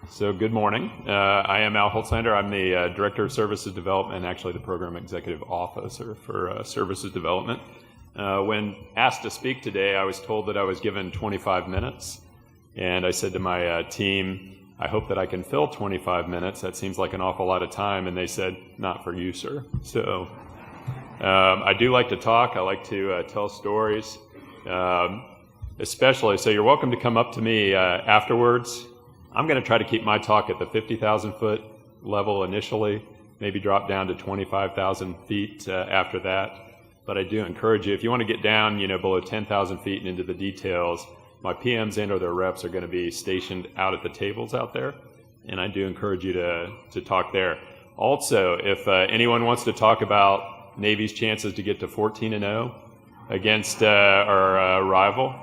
So good morning. I am Al Holtslander. I'm the Director of Services Development and actually the Program Executive Officer for Services Development. When asked to speak today, I was told that I was given 25 minutes. And I said to my team, I hope that I can fill 25 minutes. That seems like an awful lot of time. And they said, not for you, sir. So I do like to talk. I like to tell stories, especially. So you're welcome to come up to me afterwards. I'm going to try to keep my talk at the 50,000 foot level initially, maybe drop down to 25,000 feet after that. But I do encourage you, if you want to get down, below 10,000 feet and into the details, my PMs and or their reps are going to be stationed out at the tables out there. And I do encourage you to talk there. Also, if anyone wants to talk about Navy's chances to get to 14-0 against our rival,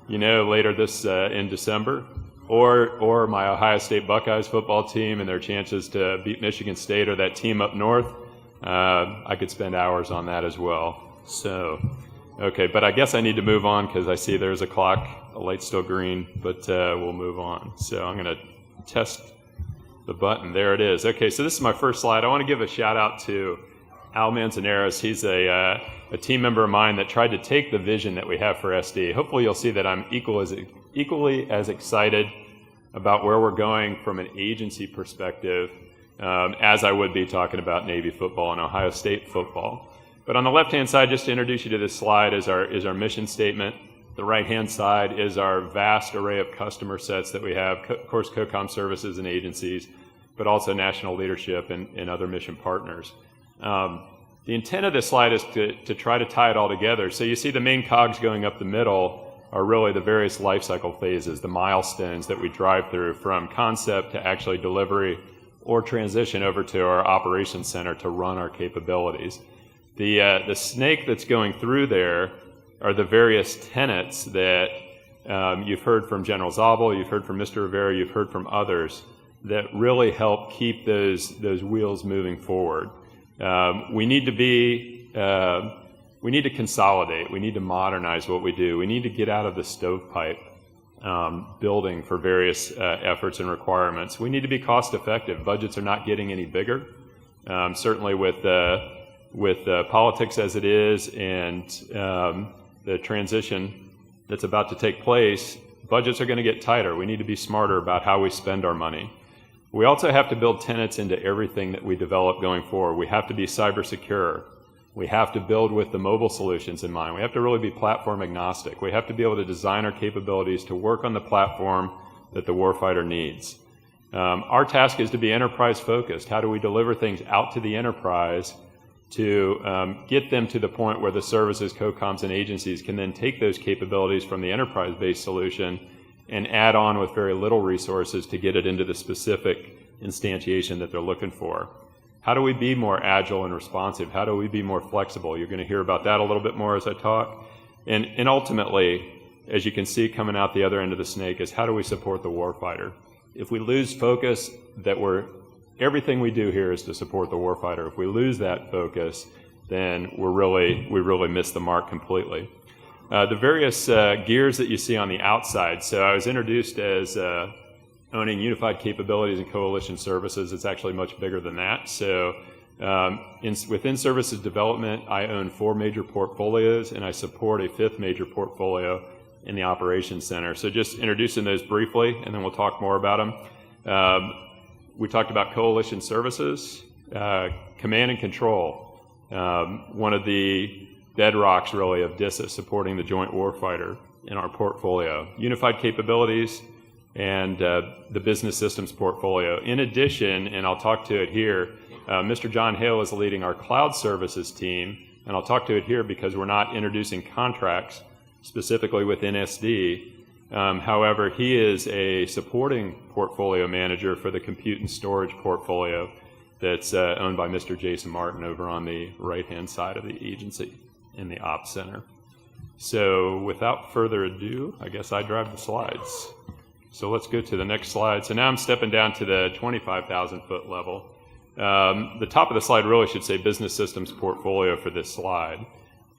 later this in December, or my Ohio State Buckeyes football team and their chances to beat Michigan State or that team up north, I could spend hours on that as well. So, okay, but I guess I need to move on because I see there's a clock, the light's still green, but we'll move on. So I'm going to test the button. There it is. Okay, so this is my first slide. I want to give a shout out to Al Manzanares. He's a team member of mine that tried to take the vision that we have for SD. Hopefully you'll see that I'm equally as excited about where we're going from an agency perspective as I would be talking about Navy football and Ohio State football. But on the left-hand side, just to introduce you to this slide, is our mission statement. The right-hand side is our vast array of customer sets that we have, of course, COCOM services and agencies, but also national leadership and other mission partners. The intent of this slide is to try to tie it all together. So you see the main cogs going up the middle are really the various life cycle phases, the milestones that we drive through from concept to actually delivery or transition over to our operations center to run our capabilities. The snake that's going through there are the various tenets that you've heard from General Zabel, you've heard from Mr. Rivera, you've heard from others that really help keep those wheels moving forward. We need to consolidate. We need to modernize what we do. We need to get out of the stovepipe building for various efforts and requirements. We need to be cost effective. Budgets are not getting any bigger. Certainly with politics as it is and the transition that's about to take place, budgets are going to get tighter. We need to be smarter about how we spend our money. We also have to build tenets into everything that we develop going forward. We have to be cyber secure. We have to build with the mobile solutions in mind. We have to really be platform agnostic. We have to be able to design our capabilities to work on the platform that the warfighter needs. Our task is to be enterprise focused. How do we deliver things out to the enterprise to get them to the point where the services, COCOMs, and agencies can then take those capabilities from the enterprise-based solution and add on with very little resources to get it into the specific instantiation that they're looking for. How do we be more agile and responsive? How do we be more flexible? You're going to hear about that a little bit more as I talk. And ultimately, as you can see coming out the other end of the snake, is how do we support the warfighter? If we lose focus that everything we do here is to support the warfighter. If we lose that focus, then we really miss the mark completely. The various gears that you see on the outside. So I was introduced as owning unified capabilities and coalition services. It's actually much bigger than that. So within services development, I own 4 major portfolios, and I support a 5th major portfolio in the operations center. So just introducing those briefly, and then we'll talk more about them. We talked about coalition services, command and control, one of the bedrocks really of DISA, supporting the joint warfighter in our portfolio. Unified capabilities, and the business systems portfolio. In addition, and I'll talk to it here, Mr. John Hale is leading our cloud services team, and I'll talk to it here because we're not introducing contracts specifically within SD. However, he is a supporting portfolio manager for the compute and storage portfolio that's owned by Mr. Jason Martin over on the right-hand side of the agency in the ops center. So without further ado, I guess I drive the slides. So let's go to the next slide. So now I'm stepping down to the 25,000 foot level. The top of the slide really should say business systems portfolio for this slide.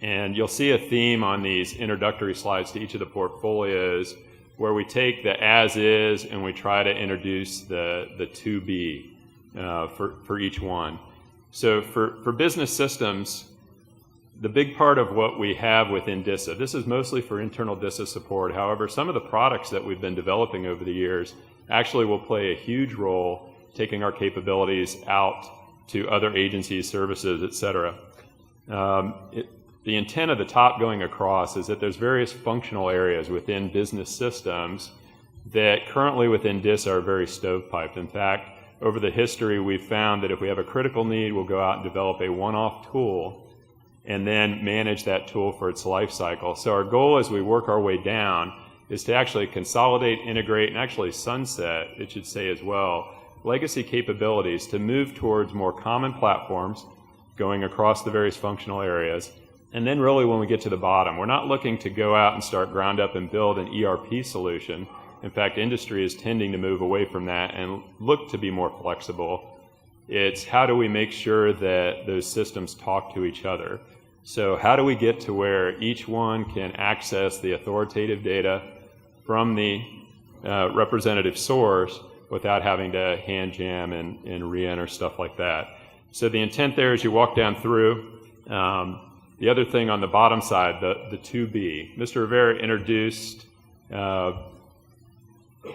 And you'll see a theme on these introductory slides to each of the portfolios where we take the as is and we try to introduce the to be for each one. So for business systems, the big part of what we have within DISA, this is mostly for internal DISA support. However, some of the products that we've been developing over the years actually will play a huge role taking our capabilities out to other agencies, services, et cetera. The intent of the top going across is that there's various functional areas within business systems that currently within DISA are very stovepiped. In fact, over the history, we've found that if we have a critical need, we'll go out and develop a one-off tool and then manage that tool for its life cycle. So our goal as we work our way down is to actually consolidate, integrate, and actually sunset, it should say as well, legacy capabilities to move towards more common platforms going across the various functional areas. And then really when we get to the bottom, we're not looking to go out and start ground up and build an ERP solution. In fact, industry is tending to move away from that and look to be more flexible. It's how do we make sure that those systems talk to each other? So how do we get to where each one can access the authoritative data from the representative source without having to hand jam and re-enter stuff like that? So the intent there is you walk down through. The other thing on the bottom side, the to be. Mr. Rivera introduced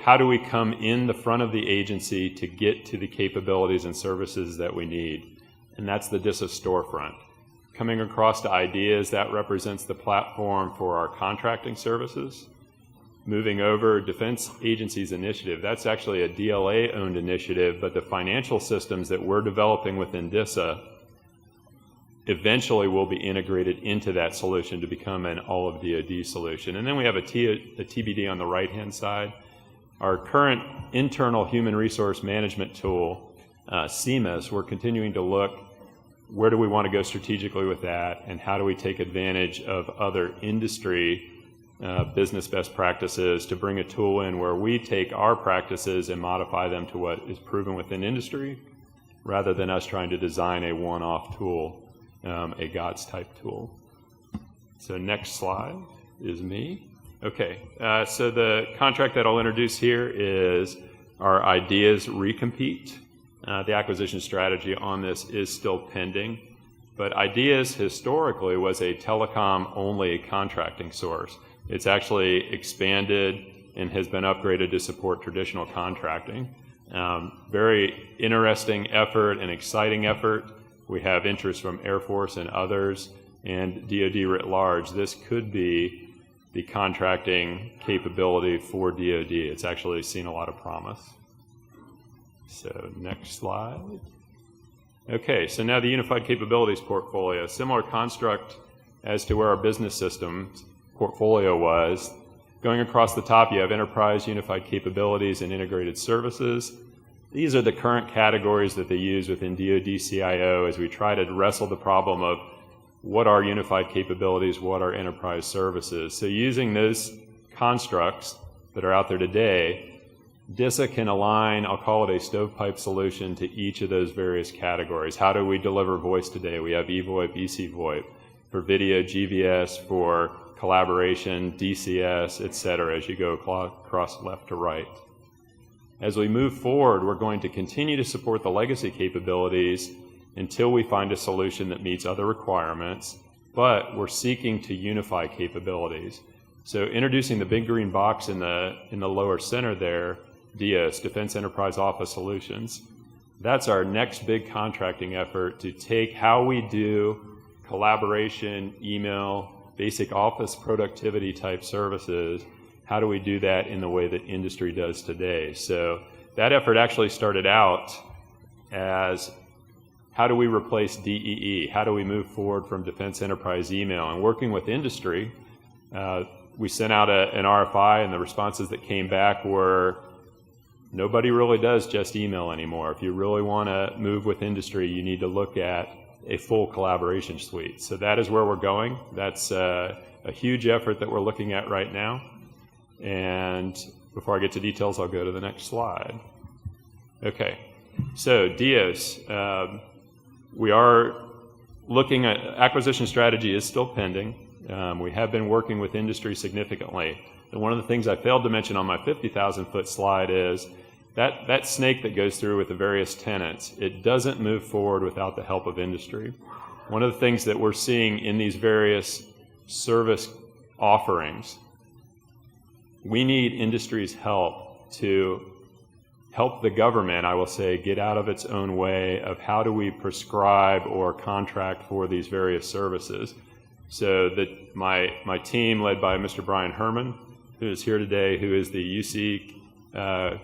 how do we come in the front of the agency to get to the capabilities and services that we need? And that's the DISA storefront. Coming across to ideas, that represents the platform for our contracting services. Moving over, Defense Agencies Initiative, that's actually a DLA-owned initiative, but the financial systems that we're developing within DISA eventually will be integrated into that solution to become an all-of-DoD solution. And then we have a TBD on the right-hand side. Our current internal human resource management tool, CMIS, we're continuing to look where do we want to go strategically with that, and how do we take advantage of other industry business best practices to bring a tool in where we take our practices and modify them to what is proven within industry, rather than us trying to design a one-off tool, a GOTS type tool. So next slide is me. Okay, so the contract that I'll introduce here is our ideas recompete. The acquisition strategy on this is still pending, but ideas historically was a telecom-only contracting source. It's actually expanded and has been upgraded to support traditional contracting. Very interesting effort and exciting effort. We have interest from Air Force and others, and DoD writ large. This could be the contracting capability for DoD. It's actually seen a lot of promise. So next slide. Okay, so now the Unified Capabilities portfolio. Similar construct as to where our business systems portfolio was. Going across the top, you have Enterprise Unified Capabilities and Integrated Services. These are the current categories that they use within DoD CIO as we try to wrestle the problem of what are unified capabilities, what are enterprise services. So using those constructs that are out there today, DISA can align, I'll call it a stovepipe solution to each of those various categories. How do we deliver voice today? We have eVoIP, ECVoIP. For video, GVS. For collaboration, DCS, et cetera, as you go across left to right. As we move forward, we're going to continue to support the legacy capabilities until we find a solution that meets other requirements, but we're seeking to unify capabilities. So introducing the big green box in the lower center there, DIOS, Defense Enterprise Office Solutions, that's our next big contracting effort to take how we do collaboration, email, basic office productivity type services. How do we do that in the way that industry does today? So that effort actually started out as how do we replace DEE? How do we move forward from defense enterprise email? And working with industry, we sent out an RFI, and the responses that came back were nobody really does just email anymore. If you really want to move with industry, you need to look at a full collaboration suite. So that is where we're going. That's a huge effort that we're looking at right now. And before I get to details, I'll go to the next slide. Okay, so DIOS. We are looking at acquisition strategy is still pending. We have been working with industry significantly. And one of the things I failed to mention on my 50,000-foot slide is that snake that goes through with the various tenants, it doesn't move forward without the help of industry. One of the things that we're seeing in these various service offerings, we need industry's help to help the government, I will say, get out of its own way of how do we prescribe or contract for these various services. So that my team, led by Mr. Brian Herman, who is here today, who is the UC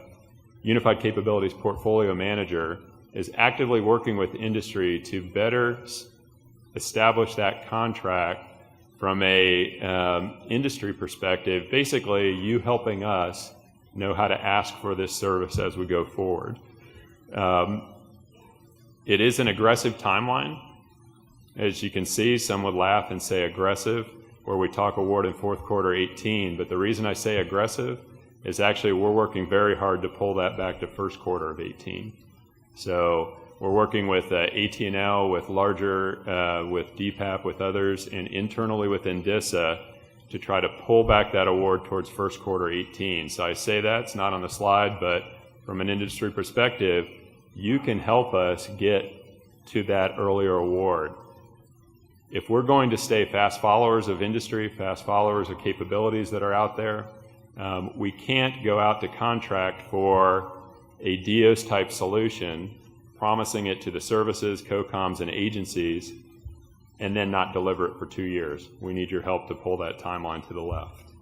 Unified Capabilities Portfolio Manager, is actively working with industry to better establish that contract from a industry perspective, basically you helping us know how to ask for this service as we go forward. It is an aggressive timeline. As you can see, some would laugh and say aggressive, where we talk award in fourth quarter 18, but the reason I say aggressive is actually we're working very hard to pull that back to first quarter of 18. So we're working with AT&L, with larger, with DPAP, with others, and internally within DISA to try to pull back that award towards first quarter 18. So I say that, it's not on the slide, but from an industry perspective, you can help us get to that earlier award. If we're going to stay fast followers of industry, fast followers of capabilities that are out there, we can't go out to contract for a DOS type solution, promising it to the services, COCOMs, and agencies, and then not deliver it for 2 years. We need your help to pull that timeline to the left.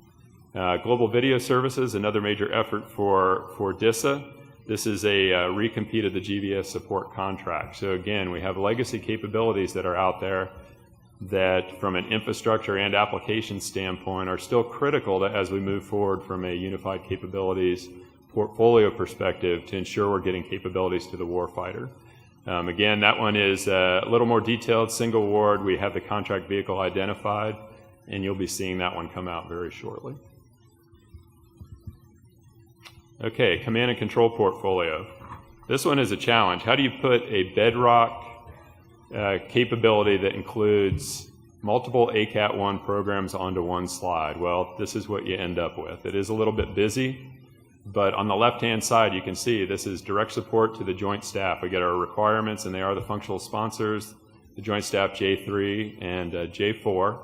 Global video services, another major effort for DISA. This is a recompete of the GVS support contract. So again, we have legacy capabilities that are out there that from an infrastructure and application standpoint are still critical to, as we move forward from a unified capabilities portfolio perspective, to ensure we're getting capabilities to the warfighter. Again, that one is a little more detailed, single award. We have the contract vehicle identified, and you'll be seeing that one come out very shortly. Okay, command and control portfolio. This one is a challenge. How do you put a bedrock capability that includes multiple ACAT-1 programs onto one slide? Well, this is what you end up with. It is a little bit busy, but on the left-hand side, you can see this is direct support to the Joint Staff. We get our requirements, and they are the functional sponsors, the Joint Staff J3 and J4.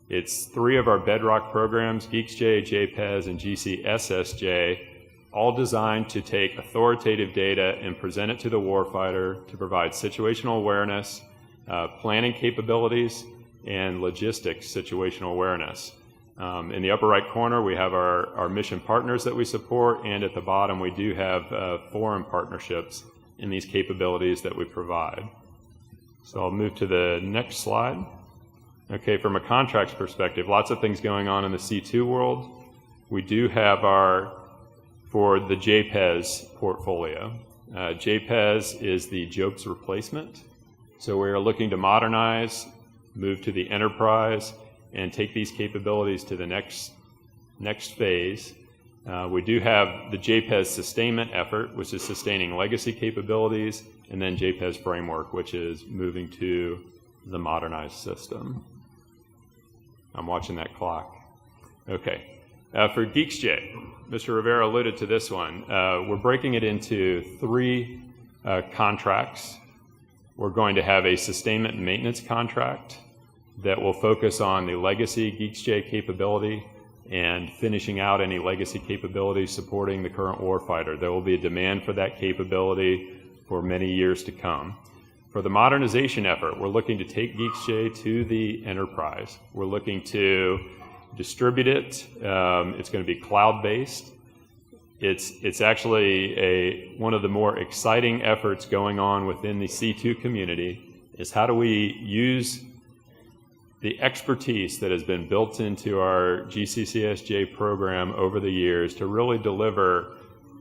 It's 3 of our bedrock programs, GeeksJ, JPES, and GCSSJ, all designed to take authoritative data and present it to the warfighter to provide situational awareness, planning capabilities, and logistics situational awareness. In the upper right corner, we have our mission partners that we support, and at the bottom, we do have foreign partnerships in these capabilities that we provide. So I'll move to the next slide. Okay, from a contracts perspective, lots of things going on in the C2 world. We do have for the JPES portfolio. JPES is the JOPES replacement. So we are looking to modernize, move to the enterprise, and take these capabilities to the next phase. We do have the JPES sustainment effort, which is sustaining legacy capabilities, and then JPES framework, which is moving to the modernized system. I'm watching that clock. Okay. For GeeksJ, Mr. Rivera alluded to this one. We're breaking it into 3 contracts. We're going to have a sustainment maintenance contract that will focus on the legacy GeeksJ capability and finishing out any legacy capabilities supporting the current warfighter. There will be a demand for that capability for many years to come. For the modernization effort, we're looking to take GeeksJ to the enterprise. We're looking to distribute it. It's going to be cloud-based. It's actually one of the more exciting efforts going on within the C2 community is how do we use the expertise that has been built into our GCCSJ program over the years to really deliver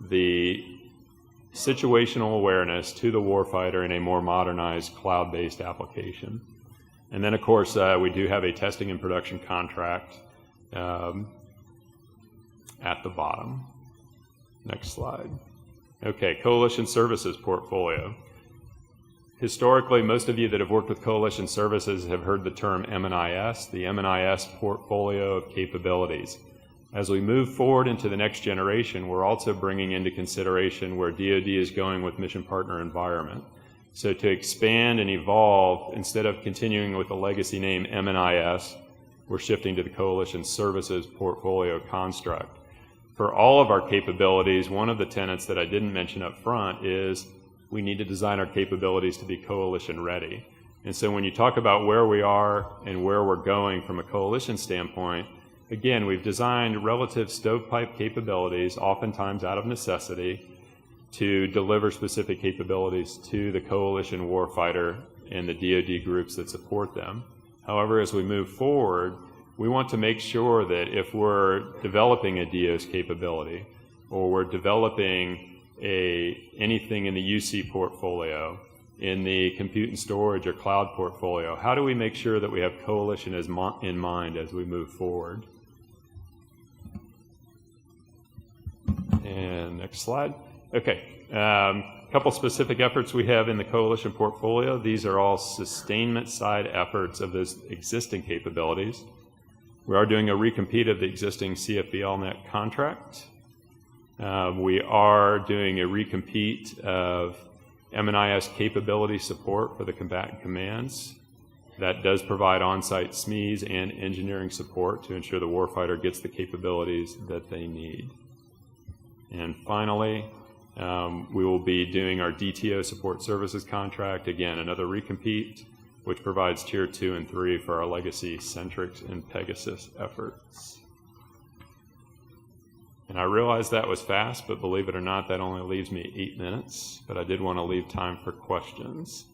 the situational awareness to the warfighter in a more modernized cloud-based application. And then, of course, we do have a testing and production contract at the bottom. Next slide. Okay, coalition services portfolio. Historically, most of you that have worked with coalition services have heard the term M&IS, the M&IS portfolio of capabilities. As we move forward into the next generation, we're also bringing into consideration where DoD is going with mission partner environment. So to expand and evolve, instead of continuing with the legacy name M&IS, we're shifting to the Coalition Services Portfolio construct. For all of our capabilities, one of the tenets that I didn't mention up front is we need to design our capabilities to be coalition ready. And so when you talk about where we are and where we're going from a coalition standpoint, again, we've designed relative stovepipe capabilities, oftentimes out of necessity, to deliver specific capabilities to the coalition warfighter and the DoD groups that support them. However, as we move forward, we want to make sure that if we're developing a DOS capability or we're developing anything in the UC portfolio, in the compute and storage or cloud portfolio, how do we make sure that we have coalition in mind as we move forward? And next slide. Okay. A couple specific efforts we have in the coalition portfolio. These are all sustainment side efforts of those existing capabilities. We are doing a recompete of the existing CFB-LNet contract. We are doing a recompete of M&IS capability support for the combatant commands. That does provide on-site SMEs and engineering support to ensure the warfighter gets the capabilities that they need. And finally, we will be doing our DTO support services contract, again, another recompete, which provides tier 2 and 3 for our legacy Centrix and Pegasus efforts. And I realize that was fast, but believe it or not, that only leaves me 8 minutes, but I did want to leave time for questions.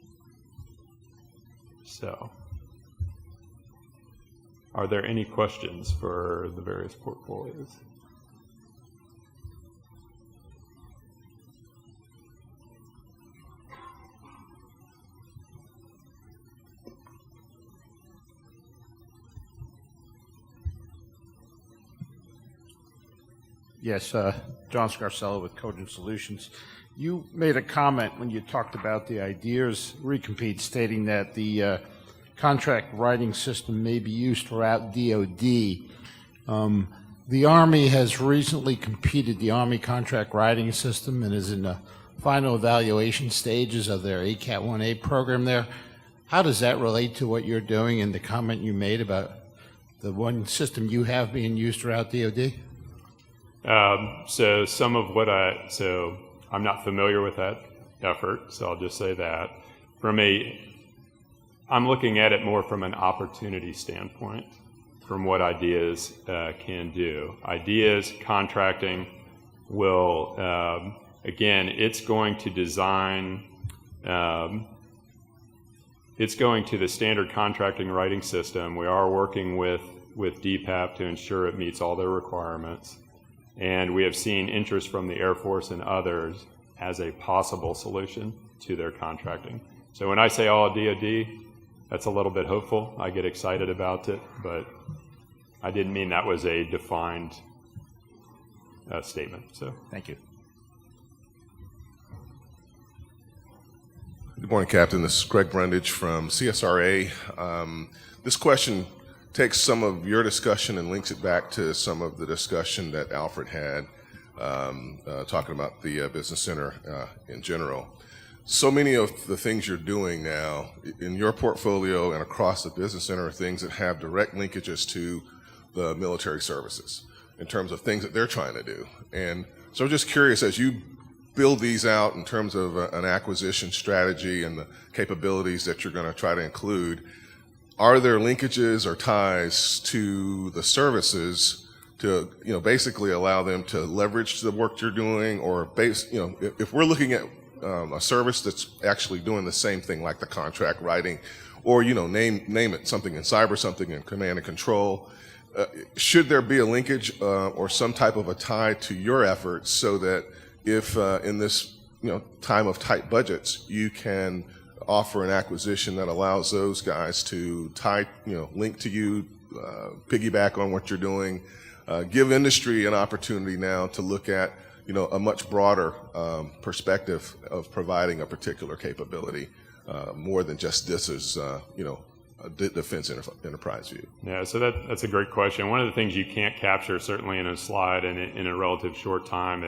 So, are there any questions for the various portfolios? Yes, John Scarcella with Cogent Solutions. You made a comment when you talked about the ideas recompete, stating that the contract writing system may be used throughout DoD. The Army has recently competed the Army contract writing system and is in the final evaluation stages of their ACAT 1A program there. How does that relate to what you're doing and the comment you made about the one system you have being used throughout DoD? So I'm not familiar with that effort, so I'll just say that. I'm looking at it more from an opportunity standpoint, from what ideas can do. Ideas contracting will, again, it's going to design, it's going to the standard contracting writing system. We are working with DPAP to ensure it meets all their requirements. And we have seen interest from the Air Force and others as a possible solution to their contracting. So when I say all DoD, that's a little bit hopeful. I get excited about it, but I didn't mean that was a defined statement. So thank you. Good morning, Captain. This is Greg Brundage from CSRA. This question takes some of your discussion and links it back to some of the discussion that Alfred had talking about the business center in general. So many of the things you're doing now in your portfolio and across the business center are things that have direct linkages to the military services in terms of things that they're trying to do. And so I'm just curious, as you build these out in terms of an acquisition strategy and the capabilities that you're going to try to include, are there linkages or ties to the services to, basically allow them to leverage the work you're doing, or if we're looking at a service that's actually doing the same thing like the contract writing, or name it, something in cyber, something in command and control, should there be a linkage or some type of a tie to your efforts so that if in this time of tight budgets you can offer an acquisition that allows those guys to tie, link to you, piggyback on what you're doing, give industry an opportunity now to look at, a much broader perspective of providing a particular capability, more than just this is, defense enterprise view? Yeah, so that's a great question. One of the things you can't capture, certainly in a slide and in a relative short time,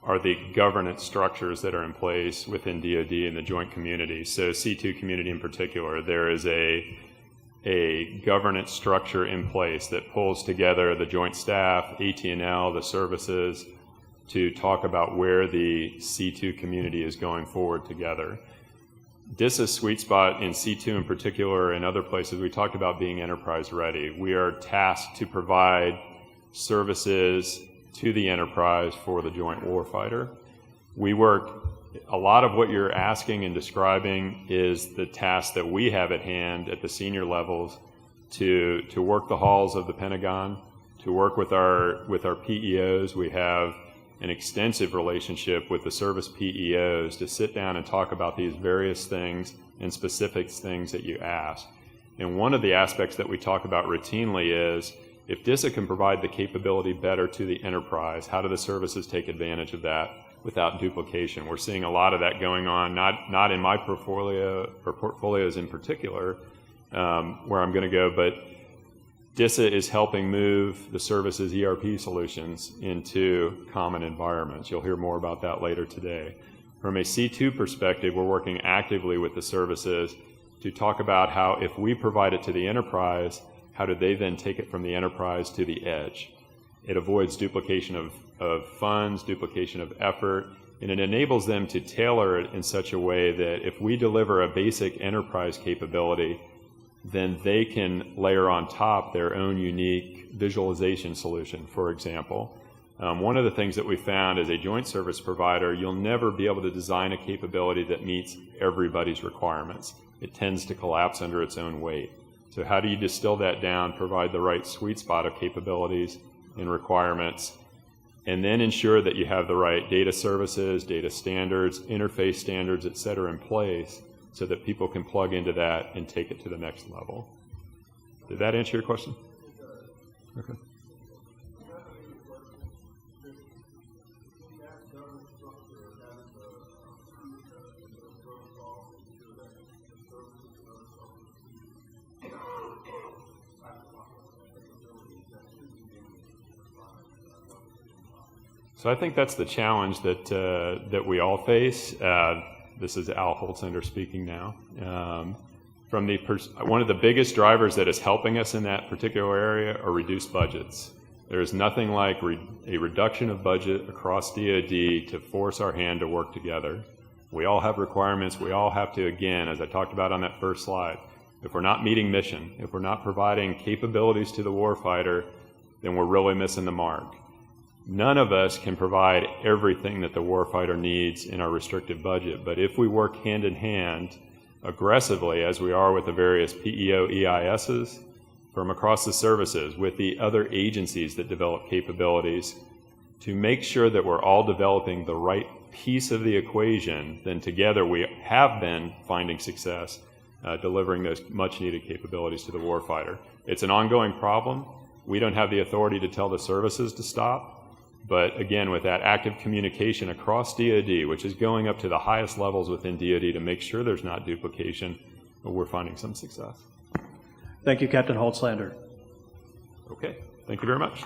are the governance structures that are in place within DoD and the joint community. So C2 community in particular, there is a governance structure in place that pulls together the joint staff, AT&L, the services, to talk about where the C2 community is going forward together. DISA's sweet spot in C2 in particular and other places, we talked about being enterprise ready. We are tasked to provide services to the enterprise for the joint warfighter. We work, a lot of what you're asking and describing is the task that we have at hand at the senior levels to work the halls of the Pentagon, to work with our PEOs. We have an extensive relationship with the service PEOs to sit down and talk about these various things and specific things that you ask. And one of the aspects that we talk about routinely is, if DISA can provide the capability better to the enterprise, how do the services take advantage of that without duplication? We're seeing a lot of that going on, not in my portfolio or portfolios in particular, where I'm going to go, but DISA is helping move the services ERP solutions into common environments. You'll hear more about that later today. From a C2 perspective, we're working actively with the services to talk about how, if we provide it to the enterprise, how do they then take it from the enterprise to the edge? It avoids duplication of funds, duplication of effort, and it enables them to tailor it in such a way that if we deliver a basic enterprise capability, then they can layer on top their own unique visualization solution, for example. One of the things that we found as a joint service provider, you'll never be able to design a capability that meets everybody's requirements. It tends to collapse under its own weight. So how do you distill that down, provide the right sweet spot of capabilities and requirements, and then ensure that you have the right data services, data standards, interface standards, et cetera, in place so that people can plug into that and take it to the next level. Did that answer your question? Okay. So I think that's the challenge that we all face. This is Al Holtslander speaking now. One of the biggest drivers that is helping us in that particular area are reduced budgets. There is nothing like a reduction of budget across DoD to force our hand to work together. We all have requirements. We all have to, again, as I talked about on that first slide, if we're not meeting mission, if we're not providing capabilities to the warfighter, then we're really missing the mark. None of us can provide everything that the warfighter needs in our restricted budget, but if we work hand in hand aggressively, as we are with the various PEO EISs from across the services, with the other agencies that develop capabilities, to make sure that we're all developing the right piece of the equation, then together we have been finding success delivering those much-needed capabilities to the warfighter. It's an ongoing problem. We don't have the authority to tell the services to stop. But again, with that active communication across DoD, which is going up to the highest levels within DoD to make sure there's not duplication, we're finding some success. Thank you, Captain Holtslander. Okay, thank you very much.